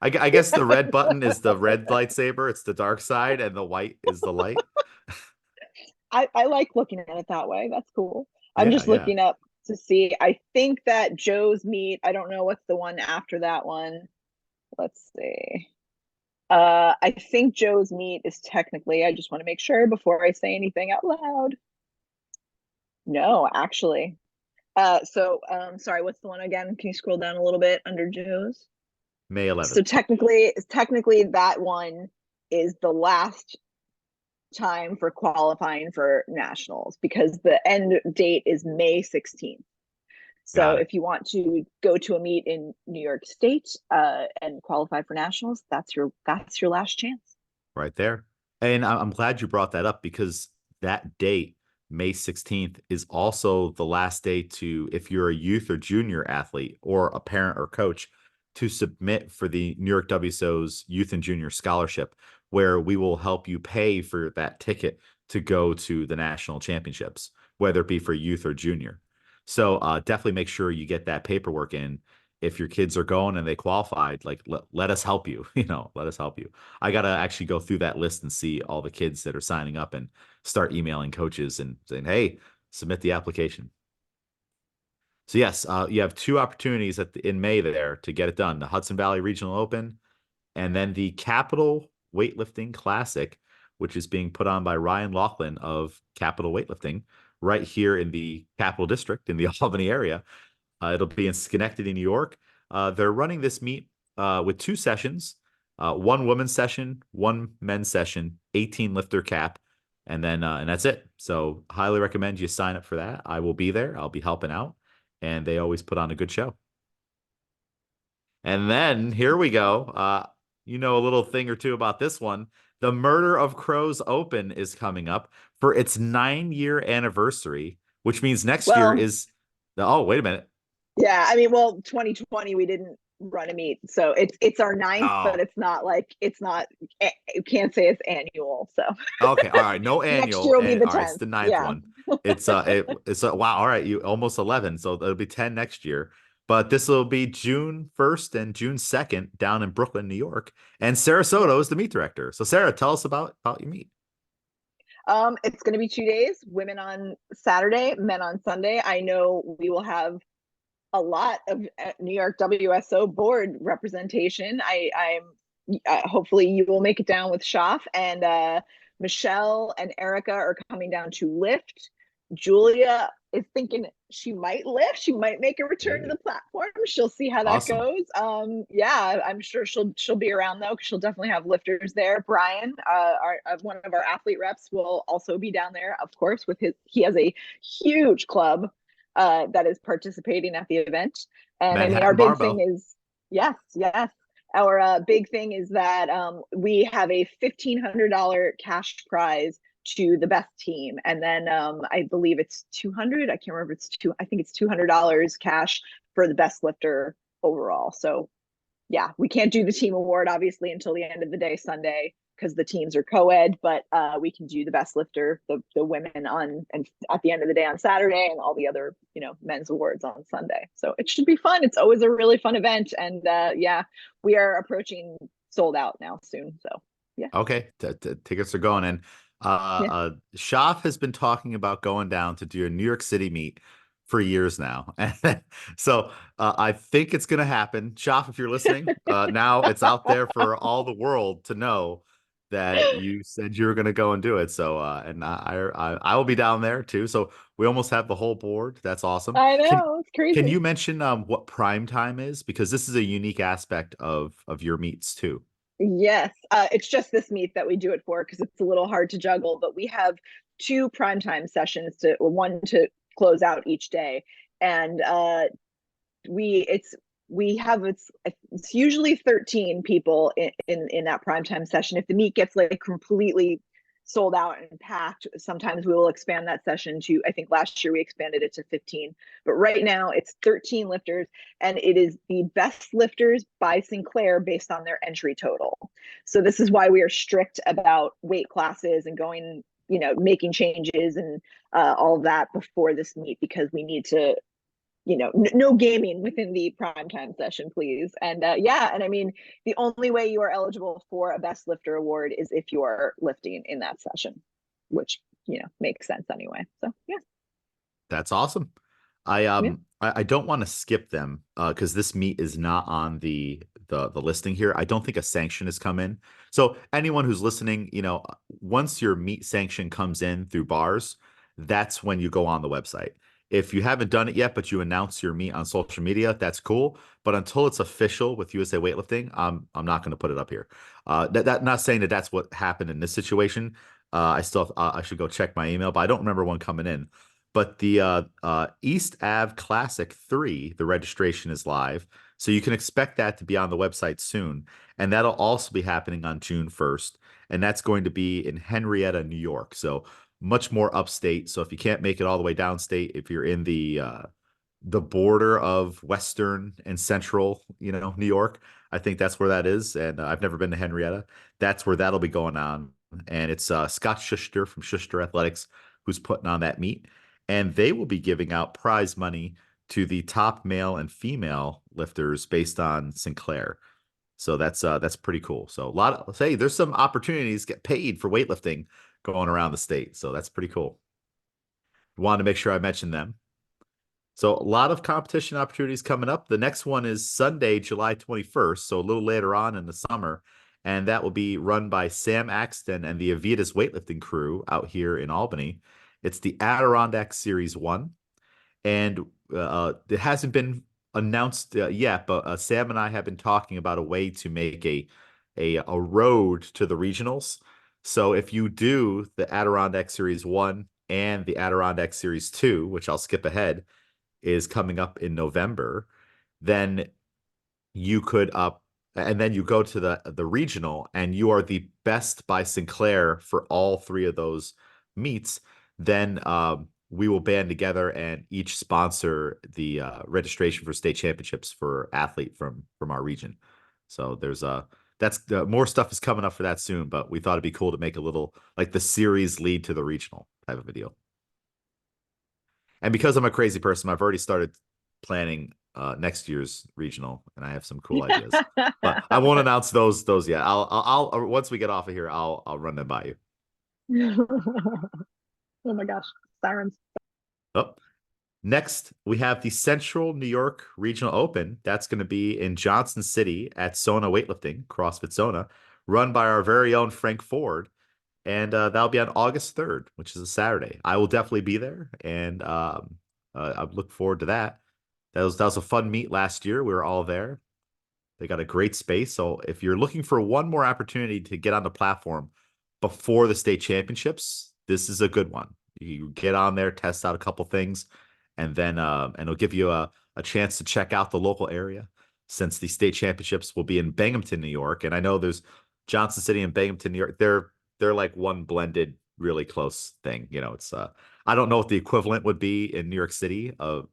I guess the red button is the red lightsaber, it's the dark side, and the white is the light. I like looking at it that way. That's cool. I'm Yeah, just yeah. looking up to see. I think that Joe's meet, I don't know what's the one after that one. Let's see. I think Joe's meet is technically, I just want to make sure before I say anything out loud. No, actually. Sorry, what's the one again? Can you scroll down a little bit under Joe's? May So 11th. technically that one is the last time for qualifying for nationals because the end date is May 16th. So Got it. if you want to go to a meet in New York State and qualify for nationals, that's your last chance. Right there. And I'm glad you brought that up because that date, May 16th, is also the last day to, if you're a youth or junior athlete or a parent or coach, to submit for the New York WSO's Youth and Junior Scholarship, where we will help you pay for that ticket to go to the national championships, whether it be for youth or junior. So definitely make sure you get that paperwork in. If your kids are going and they qualified, like let us help you, let us help you. I got to actually go through that list and see all the kids that are signing up and start emailing coaches and saying, hey, submit the application. So, yes, you have two opportunities in May there to get it done, the Hudson Valley Regional Open and then the Capital Weightlifting Classic, which is being put on by Ryan Laughlin of Capital Weightlifting right here in the Capital District in the Albany area. It'll be in Schenectady, New York. They're running this meet with two sessions, one women's session, one men's session, 18 lifter cap, and that's it. So highly recommend you sign up for that. I will be there. I'll be helping out, and they always put on a good show. And then here we go. A little thing or two about this one. The Murder of Crows Open is coming up for its 9-year anniversary, which means next year Well, is. Oh, wait a minute. yeah, I mean, 2020 we didn't run a meet, so it's our ninth, but Oh, it's not like it's not. You can't say it's annual. So okay. All right. No next annual. year will be And the all right, it's 10th. the ninth Yeah. one. It's wow. All right, you almost 11. So it'll be 10 next year. But this will be June 1st and June 2nd down in Brooklyn, New York. And Sarah Soto is the meet director. So Sarah, tell us about your meet. It's going to be 2 days, women on Saturday, men on Sunday. I know we will have a lot of New York WSO board representation. I'm hopefully you will make it down with Schaff and Michelle and Erica are coming down to lift. Julia is thinking she might lift. She might make a return to Hey, the platform. She'll see how that awesome. goes. Yeah, I'm sure she'll be around though because she'll definitely have lifters there. Brian, one of our athlete reps, will also be down there, of course. He has a huge club that is participating at the event. And I mean, our Manhattan big thing Barbell. is yes, yes. Our big thing is that we have a $1,500 cash prize to the best team, and then I believe it's 200. I can't remember. It's two. I think it's $200 cash for the best lifter overall. So yeah, we can't do the team award obviously until the end of the day Sunday because the teams are co-ed, but we can do the best lifter, the women on, and at the end of the day on Saturday, and all the other men's awards on Sunday. So it should be fun. It's always a really fun event, and yeah, we are approaching sold out now soon. So yeah, Okay, tickets are going. And yeah. Schaff has been talking about going down to do a New York City meet for years now. So I think it's going to happen. Schaff, if you're listening, now it's out there for all the world to know. that you said you were going to go and do it. So, and I will be down there too. So we almost have the whole board. That's awesome. I Can know, it's can crazy. you mention what prime time is? Because this is a unique aspect of your meets too. Yes, it's just this meet that we do it for because it's a little hard to juggle. But we have two primetime sessions to one to close out each day, and we it's we have it's usually 13 people in that primetime session. If the meet gets like completely sold out and packed, sometimes we will expand that session to, I think last year we expanded it to 15, but right now it's 13 lifters, and it is the best lifters by Sinclair based on their entry total. So this is why we are strict about weight classes and going, making changes and all of that before this meet, because we need to, no gaming within the primetime session, please. And yeah, and I mean, the only way you are eligible for a best lifter award is if you are lifting in that session, which, makes sense anyway. So yeah. That's awesome. Yeah. I don't want to skip them because this meet is not on the listing here. I don't think a sanction has come in. So anyone who's listening, once your meet sanction comes in through bars, that's when you go on the website. If you haven't done it yet, but you announce your meet on social media, that's cool. But until it's official with USA Weightlifting, I'm not going to put it up here. That not saying that that's what happened in this situation. I should go check my email, but I don't remember one coming in. But the East Ave Classic 3, the registration is live. So you can expect that to be on the website soon. And that'll also be happening on June 1st. And that's going to be in Henrietta, New York. So much more upstate. So if you can't make it all the way downstate, if you're in the border of Western and Central, New York, I think that's where that is. And I've never been to Henrietta. That's where that'll be going on. And it's Scott Schuster from Schuster Athletics who's putting on that meet, and they will be giving out prize money to the top male and female lifters based on Sinclair. So that's pretty cool. So a lot of say there's some opportunities to get paid for weightlifting going around the state. So that's pretty cool. Wanted to make sure I mentioned them. So a lot of competition opportunities coming up. The next one is Sunday, July 21st, so a little later on in the summer, and that will be run by Sam Axton and the Avitas weightlifting crew out here in Albany. It's the Adirondack Series 1, and it hasn't been announced yet, but Sam and I have been talking about a way to make a road to the regionals. So if you do the Adirondack Series 1 and the Adirondack Series 2, which I'll skip ahead, is coming up in November, then you could and then you go to the regional and you are the best by Sinclair for all three of those meets, then we will band together and each sponsor the registration for state championships for athlete from our region. So there's that's more stuff is coming up for that soon, but we thought it'd be cool to make a little like the series lead to the regional type of video. And because I'm a crazy person, I've already started planning next year's regional, and I have some cool ideas. But I won't announce those yet. I'll once we get off of here, I'll run them by you. Oh my gosh, sirens. Oh, next we have the Central New York Regional Open. That's going to be in Johnson City at Sona Weightlifting, CrossFit Sona, run by our very own Frank Ford. And that'll be on August 3rd, which is a Saturday. I will definitely be there, and I look forward to that. That was a fun meet last year. We were all there. They got a great space. So if you're looking for one more opportunity to get on the platform before the state championships, this is a good one. You get on there, test out a couple things, and then and it'll give you a chance to check out the local area since the state championships will be in Binghamton, New York. And I know there's Johnson City and Binghamton, New York. They're like one blended, really close thing. It's I don't know what the equivalent would be in New York City of,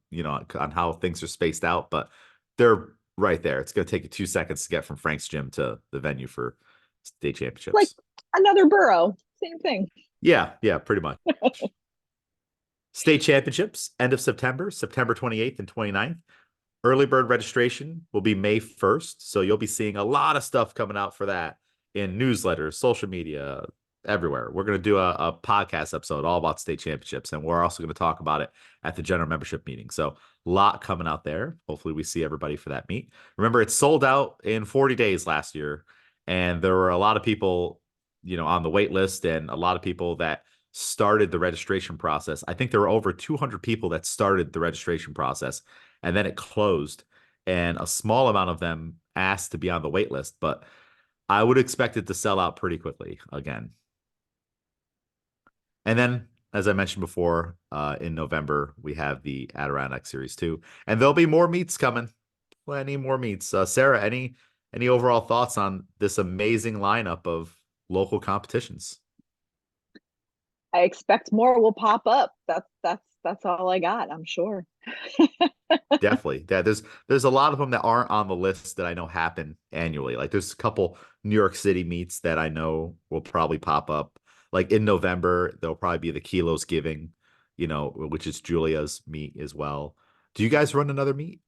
on how things are spaced out, but they're right there. It's going to take you 2 seconds to get from Frank's gym to the venue for state Like championships. another borough, same thing. Yeah, pretty much. State championships, end of September, September 28th and 29th. Early bird registration will be May 1st. So you'll be seeing a lot of stuff coming out for that in newsletters, social media, everywhere. We're going to do a podcast episode all about state championships, and we're also going to talk about it at the general membership meeting. So a lot coming out there. Hopefully we see everybody for that meet. Remember, it sold out in 40 days last year, and there were a lot of people on the wait list, and a lot of people that started the registration process. I think there were over 200 people that started the registration process, and then it closed, and a small amount of them asked to be on the wait list, but I would expect it to sell out pretty quickly again. And then, as I mentioned before, in November, we have the Adirondack Series 2, and there'll be more meets coming. Plenty more meets. Sara, any overall thoughts on this amazing lineup of local competitions? I expect more will pop up. That's all I got, I'm sure. Definitely. Yeah, there's a lot of them that aren't on the list that I know happen annually. Like there's a couple New York City meets that I know will probably pop up. Like in November, there'll probably be the Kilos Giving, which is Julia's meet as well. Do you guys run another meet?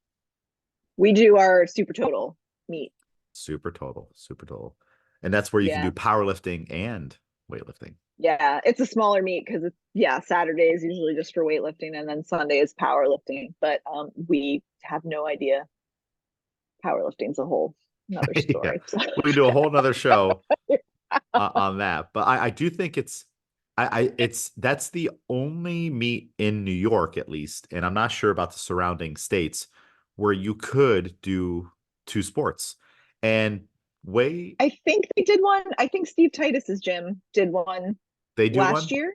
We do our super total meet. Super total, super total. And that's where you can Yeah. do powerlifting and weightlifting. Yeah, it's a smaller meet because it's, yeah, Saturday is usually just for weightlifting and then Sunday is powerlifting. But we have no idea. Powerlifting's a whole another Yeah. story. So. We can do a whole nother show on that. But I do think that's the only meet in New York, at least, and I'm not sure about the surrounding states, where you could do two sports. And I think they did one. I think Steve Titus's gym did one they do last one? year.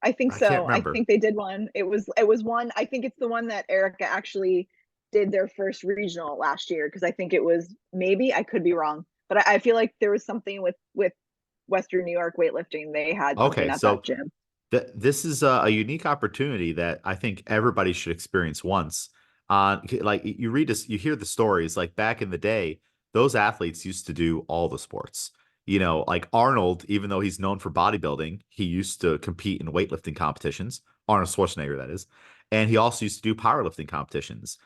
I think I can't so. I remember. think they did one. It was one. I think it's the one that Erica actually did their first regional last year because I think it was, maybe I could be wrong, but I feel like there was something with Western New York weightlifting. They had something Okay, at that so gym. this is a unique opportunity that I think everybody should experience once. Like you read this, you hear the stories. Like back in the day, those athletes used to do all the sports. Like Arnold, even though he's known for bodybuilding, he used to compete in weightlifting competitions. Arnold Schwarzenegger, that is, and he also used to do powerlifting competitions.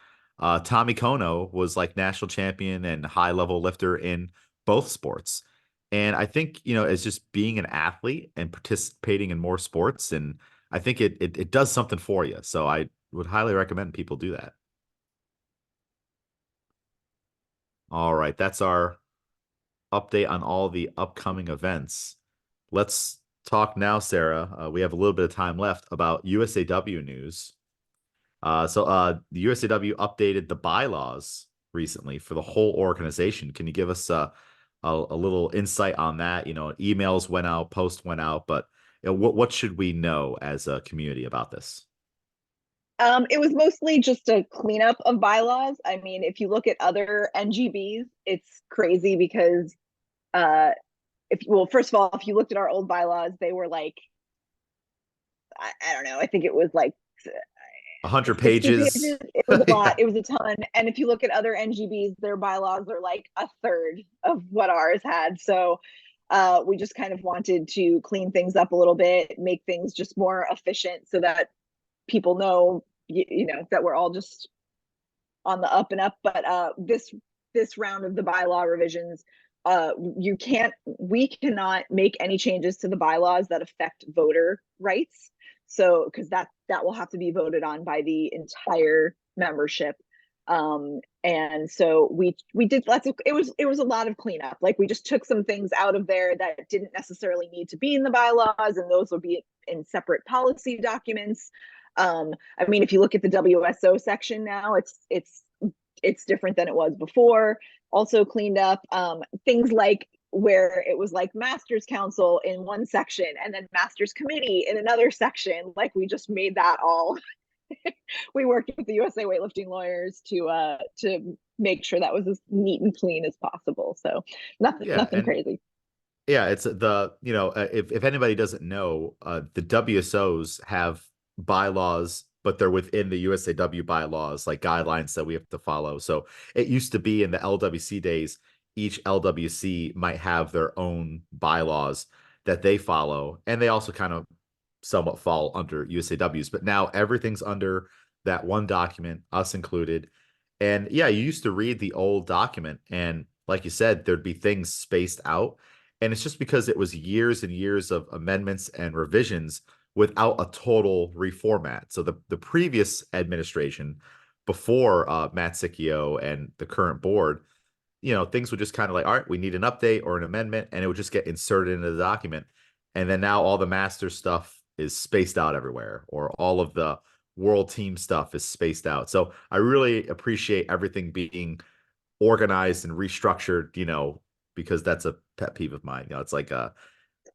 Tommy Kono was like national champion and high level lifter in both sports. And I think, as just being an athlete and participating in more sports, and I think it does something for you. So I would highly recommend people do that. All right, that's our update on all the upcoming events. Let's talk now, Sara. We have a little bit of time left about USAW news. The USAW updated the bylaws recently for the whole organization. Can you give us a little insight on that? Emails went out, posts went out, but what should we know as a community about this? It was mostly just a cleanup of bylaws. I mean, if you look at other NGBs, it's crazy because first of all, if you looked at our old bylaws, they were like, I don't know, I think it was like 100 60 pages. pages. It was a lot. Yeah. It was a ton. And if you look at other NGBs, their bylaws are like a third of what ours had. So we just kind of wanted to clean things up a little bit, make things just more efficient so that people know, that we're all just on the up and up. But this round of the bylaw revisions, we cannot make any changes to the bylaws that affect voter rights. So because that will have to be voted on by the entire membership. And so we did lots of, it was a lot of cleanup. Like we just took some things out of there that didn't necessarily need to be in the bylaws, and those will be in separate policy documents. I mean, if you look at the WSO section now, it's different than it was before. Also cleaned up things like where it was like Masters Council in one section and then Masters Committee in another section. Like we just made that all. We worked with the USA weightlifting lawyers to make sure that was as neat and clean as possible. So Yeah, nothing and crazy. yeah, it's if anybody doesn't know, the WSOs have bylaws, but they're within the USAW bylaws, like guidelines that we have to follow. So it used to be in the LWC days, each LWC might have their own bylaws that they follow, and they also kind of somewhat fall under USAWs. But now everything's under that one document, us included. And yeah, you used to read the old document, and like you said, there'd be things spaced out, and it's just because it was years and years of amendments and revisions without a total reformat. So the previous administration, before Matt Sicchio and the current board, things would just kind of like, all right, we need an update or an amendment, and it would just get inserted into the document. And then now all the master stuff is spaced out everywhere, or all of the world team stuff is spaced out. So I really appreciate everything being organized and restructured, because that's a pet peeve of mine. It's like if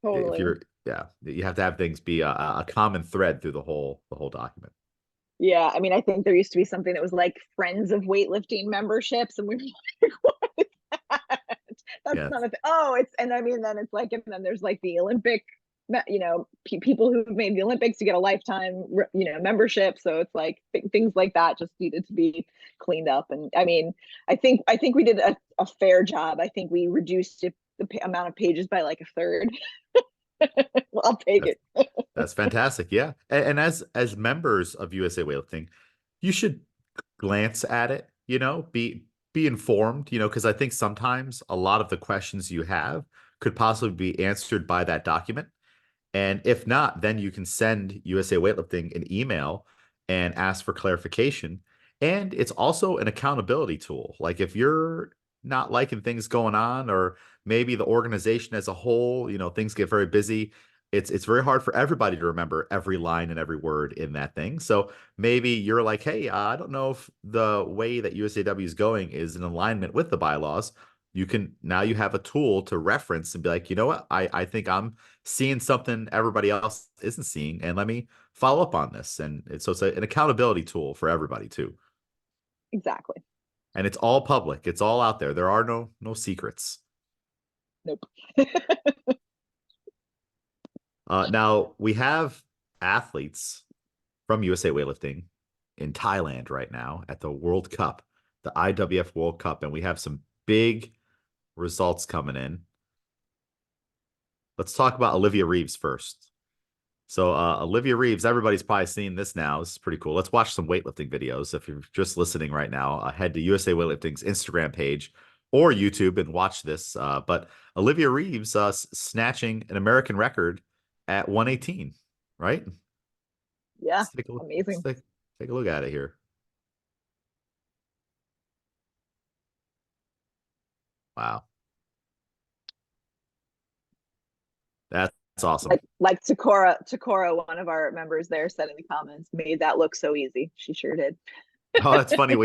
Totally. you're yeah, you have to have things be a common thread through the whole document. Yeah, I mean, I think there used to be something that was like Friends of Weightlifting memberships, and we were like, what is that? That's Yeah, not a thing. Oh, it's, and I mean, then it's like, and then there's like the Olympic, people who've made the Olympics to get a lifetime, membership. So it's like things like that just needed to be cleaned up. And I mean, I think we did a fair job. I think we reduced the amount of pages by like a third. Well, I'll take that's it. that's fantastic. Yeah, and as members of USA Weightlifting, you should glance at it. Be informed. Because I think sometimes a lot of the questions you have could possibly be answered by that document. And if not, then you can send USA Weightlifting an email and ask for clarification. And it's also an accountability tool. Like if you're not liking things going on, or maybe the organization as a whole, things get very busy. It's very hard for everybody to remember every line and every word in that thing. So maybe you're like, hey, I don't know if the way that USAW is going is in alignment with the bylaws. You have a tool to reference and be like, you know what, I think I'm seeing something everybody else isn't seeing, and let me follow up on this. And so it's an accountability tool for everybody too. Exactly. And it's all public. It's all out there. There are no secrets. Nope. Now we have athletes from USA Weightlifting in Thailand right now at the World Cup, the IWF World Cup, and we have some big results coming in. Let's talk about Olivia Reeves first. So Olivia Reeves, everybody's probably seen this now. This is pretty cool. Let's watch some weightlifting videos. If you're just listening right now, head to USA Weightlifting's Instagram page or YouTube and watch this. But Olivia Reeves snatching an American record at 118, right? Yeah, Let's take a look. Let's amazing. take a look at it here. Wow, that's awesome. Like Takora, one of our members there said in the comments, made that look so easy. She sure did. Oh, that's funny.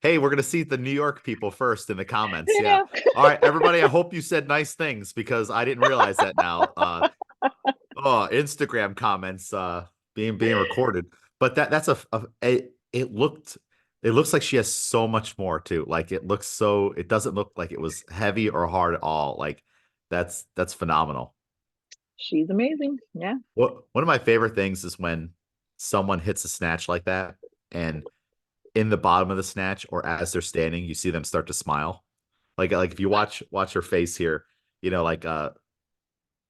Hey, we're gonna see the New York people first in the comments. Yeah. Yeah. All right, everybody. I hope you said nice things because I didn't realize that now. Oh, Instagram comments being recorded. But that's it looks like she has so much more too. Like it doesn't look like it was heavy or hard at all. Like that's phenomenal. She's amazing. Yeah. One of my favorite things is when someone hits a snatch like that, and in the bottom of the snatch or as they're standing, you see them start to smile. Like if you watch her face here, like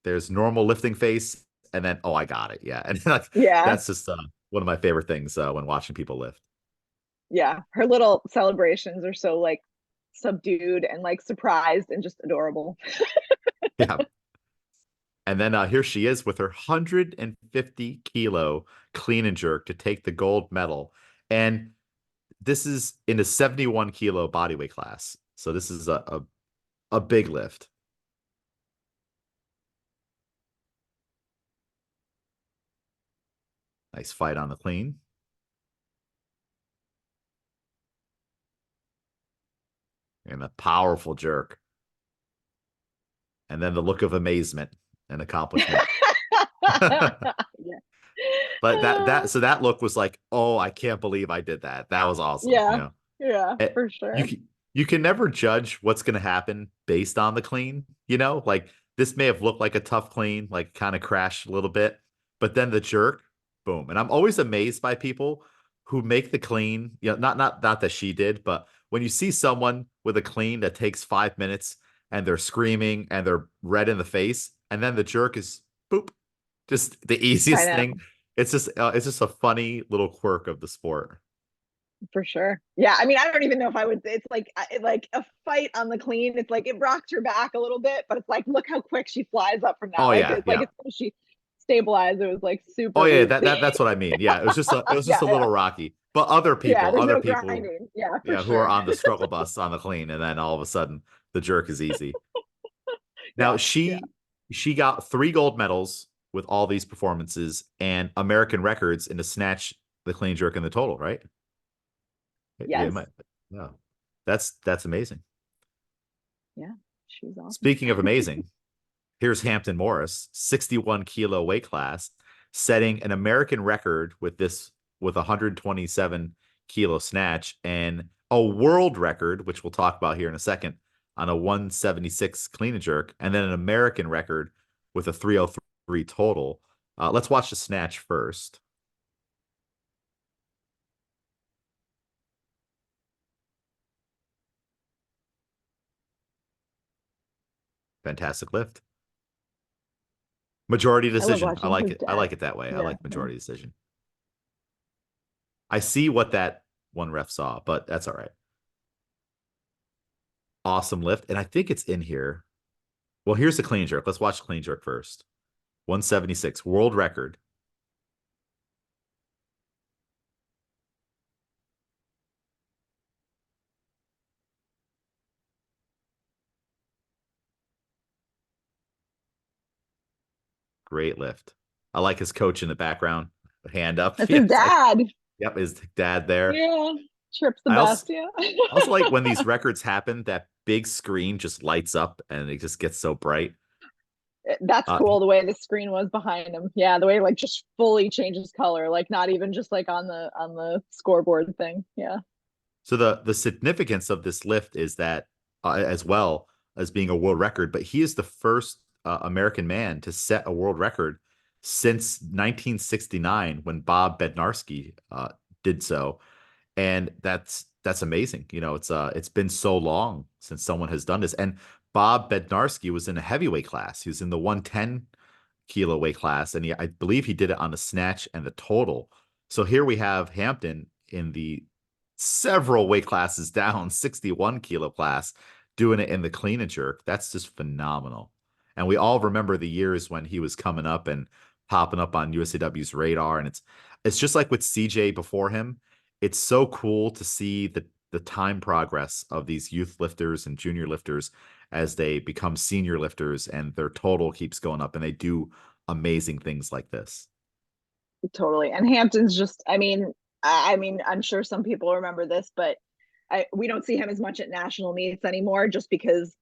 there's normal lifting face, and then I got it. Yeah. And like Yeah. that's just one of my favorite things when watching people lift. Yeah. Her little celebrations are so like subdued and like surprised and just adorable. Yeah. And then here she is with her 150-kilo clean and jerk to take the gold medal. And this is in a 71-kilo bodyweight class. So this is a big lift. Nice fight on the clean. And a powerful jerk. And then the look of amazement and accomplishment. Yeah. But that look was like, oh, I can't believe I did that. That was awesome. Yeah. Yeah, Eh, for you sure. you can never judge what's going to happen based on the clean. Like this may have looked like a tough clean, like kind of crashed a little bit, but then the jerk, boom. And I'm always amazed by people who make the clean. Not that she did, but when you see someone with a clean that takes 5 minutes and they're screaming and they're red in the face, and then the jerk is boop, just the I easiest know. thing. It's just a funny little quirk of the sport. For sure. Yeah. I mean, I don't even know if I would. It's like a fight on the clean. It's like it rocked her back a little bit, but it's like look how quick she flies up from that. Oh Like yeah, it's like yeah. as soon as she stabilized, it was like Oh super yeah, easy. that's what I mean. Yeah, it was just Yeah, a yeah, little rocky. But other yeah. people, There's other no people, grinding. Yeah, for yeah, who are sure. on the struggle bus on the clean, and then all of a sudden, The jerk is easy. Now Yeah, yeah. she got 3 gold medals with all these performances and American records in the snatch, the clean jerk, and the total, right? Yeah, Yes. yeah. That's amazing. Yeah, she's awesome. Speaking of amazing, here's Hampton Morris, 61 kilo weight class, setting an American record with 127 kilo snatch and a world record, which we'll talk about here in a second, on a 176 clean and jerk, and then an American record with a 303 total. Let's watch the snatch first. Fantastic lift. Majority I love decision. I watching like his it. I dad. like it that way. I Yeah, like yeah. majority decision. I see what that one ref saw, but that's all right. Awesome lift. And I think it's in here. Well, here's the clean jerk. Let's watch the clean jerk first. 176, world record. Great lift. I like his coach in the background. Hand up. That's Yeah, his it's like, dad. yep, his dad there. Yeah. Trip's the I best. also Yeah. also like when these records happen, that big screen just lights up and it just gets so bright. That's Uh, cool the way the screen was behind him. Yeah, the way like just fully changes color, like not even just like on the scoreboard thing. Yeah. So the significance of this lift is that as well as being a world record, but he is the first American man to set a world record since 1969 when Bob Bednarski did so, and that's amazing. You know, it's been so long since someone has done this, and Bob Bednarski was in a heavyweight class. He was in the 110 kilo weight class, and I believe he did it on the snatch and the total. So here we have Hampton in the several weight classes down, 61 kilo class, doing it in the clean and jerk. That's just phenomenal. And we all remember the years when he was coming up and popping up on USAW's radar. And it's just like with CJ before him. It's so cool to see the time progress of these youth lifters and junior lifters as they become senior lifters and their total keeps going up and they do amazing things like this. Totally. And Hampton's just, I mean, I'm sure some people remember this, but we don't see him as much at national meets anymore just because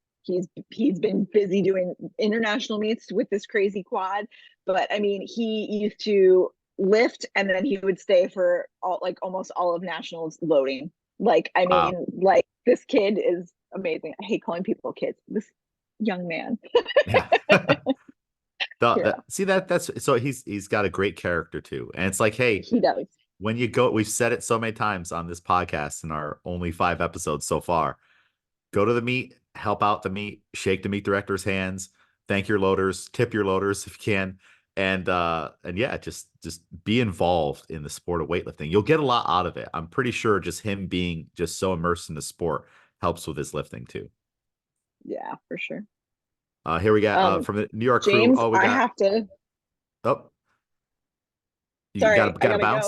he's been busy doing international meets with this crazy quad. But I mean, he used to lift and then he would stay for like almost all of nationals loading. Like, I Wow. mean, like this kid is amazing. I hate calling people kids. This young man. Yeah. Yeah, See that's so he's got a great character too. And it's like, hey, he does. when you go, we've said it so many times on this podcast in our only 5 episodes so far. Go to the meet, help out the meet, shake the meet director's hands, thank your loaders, tip your loaders if you can. And yeah, just be involved in the sport of weightlifting. You'll get a lot out of it. I'm pretty sure just him being just so immersed in the sport helps with his lifting too. Yeah, for sure. Here we got Um, from the New York crew. James, Oh, we I got have to. oh, you Sorry, I gotta gotta go. bounce.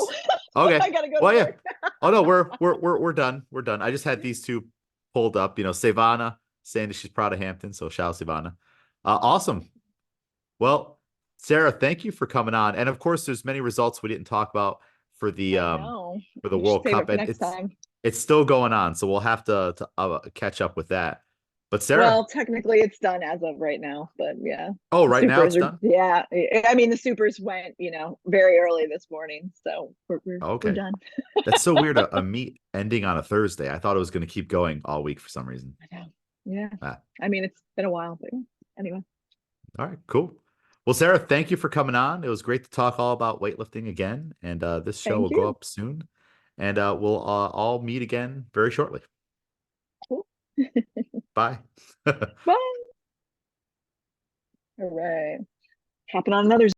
Okay. I gotta go to Well, yeah. work. Oh no, we're done. We're done. I just had these two pulled up. You know, Savannah saying that she's proud of Hampton, so shout out Savannah. Awesome. Well, Sarah, thank you for coming on. And of course, there's many results we didn't talk about I know. for the We should World save it Cup, for and next time. it's still going on, so we'll have to catch up with that. But Sarah, Well, technically it's done as of right now, but yeah. oh, The right now supers it's are, done. yeah. I mean, the supers went, very early this morning, so we're Okay, done. that's so weird. A meet ending on a Thursday. I thought it was going to keep going all week for some reason. I know. Yeah. Ah, I mean, it's been a while, but yeah. Anyway, all right, cool. Well, Sarah, thank you for coming on. It was great to talk all about weightlifting again, and this show will thank go you. up soon, and we'll all meet again very shortly. Cool. Bye. Bye. All right. Hopping on another